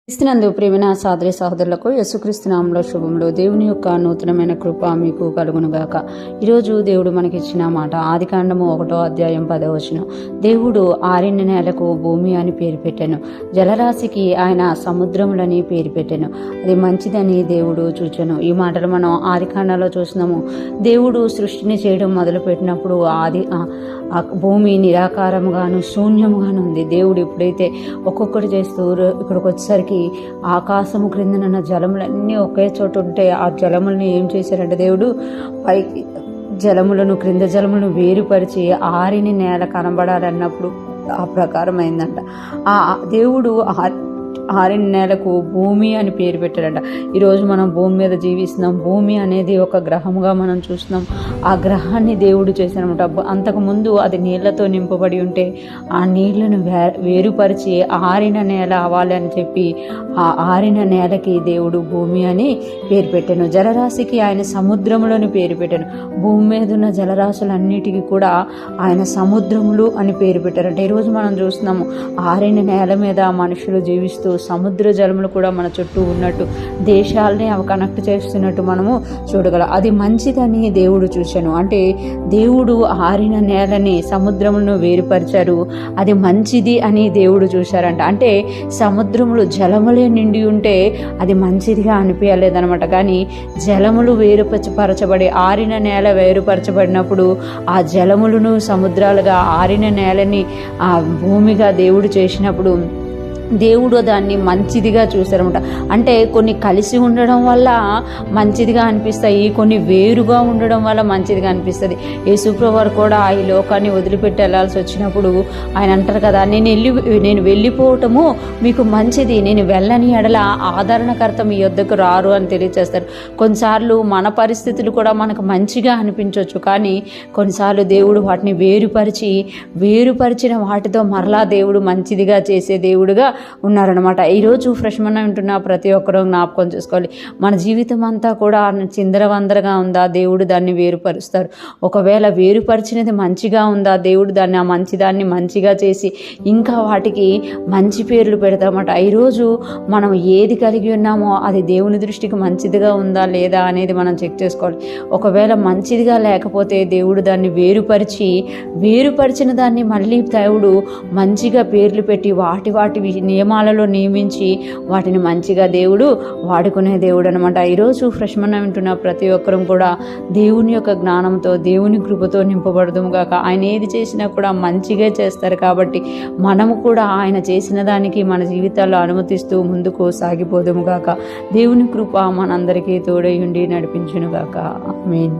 క్రీస్తునందు ప్రేమైన సోదరి సహోదరులకు యేసుక్రీస్తు నామములో శుభములు. దేవుని యొక్క నూతనమైన కృప మీకు కలుగునుగాక. ఈరోజు దేవుడు మనకిచ్చిన మాట ఆదికాండము 1వ అధ్యాయం 10వ వచనం. దేవుడు ఆరిన నేలకు భూమి అని పేరు పెట్టెను, జలరాశికి ఆయన సముద్రములని పేరు పెట్టెను, అది మంచిదని దేవుడు చూచెను. ఈ మాటలు మనం ఆదికాండంలో చూసినాము. దేవుడు సృష్టిని చేయడం మొదలు పెట్టినప్పుడు భూమి నిరాకారముగాను శూన్యముగాను ఉంది. దేవుడు ఎప్పుడైతే ఒక్కొక్కటి చేస్తూ ఇక్కడికి వచ్చేసరికి ఆకాశము క్రిందనున్న జలములన్నీ ఒకే చోట ఉంటే ఆ జలములను ఏం చేశారంటే దేవుడు పైకి జలములను క్రింద జలములను వేరుపరిచి ఆరిని నేల కనబడాలన్నప్పుడు ఆ ప్రకారం అయిందంట. ఆ దేవుడు ఆరిన నేలకు భూమి అని పేరు పెట్టారంట. ఈరోజు మనం భూమి మీద జీవిస్తున్నాం. భూమి అనేది ఒక గ్రహముగా మనం చూస్తున్నాం. ఆ గ్రహాన్ని దేవుడు చేశానమాట. అంతకుముందు అది నీళ్లతో నింపబడి ఉంటే ఆ నీళ్లను వేరుపరిచి ఆరిన నేల అవ్వాలి అని చెప్పి ఆ ఆరిన నేలకి దేవుడు భూమి అని పేరు పెట్టాను. జలరాశికి ఆయన సముద్రములని పేరు పెట్టాను. భూమి మీద ఉన్న జలరాశులన్నిటికీ కూడా ఆయన సముద్రములు అని పేరు పెట్టారంట. ఈరోజు మనం చూస్తున్నాము ఆరిన నేల మీద మనుషులు జీవిస్తూ సముద్ర జలములు కూడా మన చుట్టూ ఉన్నట్టు దేశాలని అవి కనెక్ట్ చేస్తున్నట్టు మనము చూడగలం. అది మంచిదని దేవుడు చూశాను. అంటే దేవుడు ఆరిన నేలని సముద్రములను వేరుపరిచారు, అది మంచిది అని దేవుడు చూశారంట. అంటే సముద్రములు జలములే నిండి ఉంటే అది మంచిదిగా అనిపించలేదనమాట. కానీ జలములు వేరుపరచబడి ఆరిన నేల వేరుపరచబడినప్పుడు ఆ జలములను సముద్రాలుగా ఆరిన నేలని ఆ భూమిగా దేవుడు చేసినప్పుడు దేవుడు దాన్ని మంచిదిగా చూశారనమాట. అంటే కొన్ని కలిసి ఉండడం వల్ల మంచిదిగా అనిపిస్తాయి, కొన్ని వేరుగా ఉండడం వల్ల మంచిదిగా అనిపిస్తుంది. యేసుప్రభువు వారు కూడా ఈ లోకాన్ని వదిలిపెట్టి వెళ్ళాల్సి వచ్చినప్పుడు ఆయన అంటారు కదా, నేను వెళ్ళిపోవటము మీకు మంచిది, నేను వెళ్ళని ఎడల ఆదరణకర్త మీ యొద్దకు రారు అని తెలియజేస్తారు. కొన్నిసార్లు మన పరిస్థితులు కూడా మనకు మంచిగా అనిపించవచ్చు, కానీ కొన్నిసార్లు దేవుడు వాటిని వేరుపరిచిన వాటితో మరలా దేవుడు మంచిదిగా చేసే దేవుడుగా ఉన్నారనమాట. ఈరోజు ఫ్రెష్మన్ ఉంటున్న ప్రతి ఒక్కరూ జ్ఞాపకం చేసుకోవాలి, మన జీవితం అంతా కూడా చిందరవందరగా ఉందా, దేవుడు దాన్ని వేరుపరుస్తారు. ఒకవేళ వేరుపరిచినది మంచిగా ఉందా, దేవుడు దాన్ని ఆ మంచిదాన్ని మంచిగా చేసి ఇంకా వాటికి మంచి పేర్లు పెడతామట. ఈరోజు మనం ఏది కలిగి ఉన్నామో అది దేవుని దృష్టికి మంచిదిగా ఉందా లేదా అనేది మనం చెక్ చేసుకోవాలి. ఒకవేళ మంచిదిగా లేకపోతే దేవుడు దాన్ని వేరుపరిచిన దాన్ని మళ్ళీ దేవుడు మంచిగా పేర్లు పెట్టి వాటి నియమాలలో నియమించి వాటిని మంచిగా దేవుడు వాడుకునే దేవుడు అనమాట. ఈరోజు ఫ్రెష్మన్ వింటున్న ప్రతి ఒక్కరూ కూడా దేవుని యొక్క జ్ఞానంతో దేవుని కృపతో నింపబడదుము గాక. ఆయన ఏది చేసినా కూడా మంచిగా చేస్తారు కాబట్టి మనము కూడా ఆయన చేసిన దానికి మన జీవితాల్లో అనుమతిస్తూ ముందుకు సాగిపోదుము గాక. దేవుని కృప మనందరికీ తోడై ఉండి నడిపించును గాక. ఆమేన్.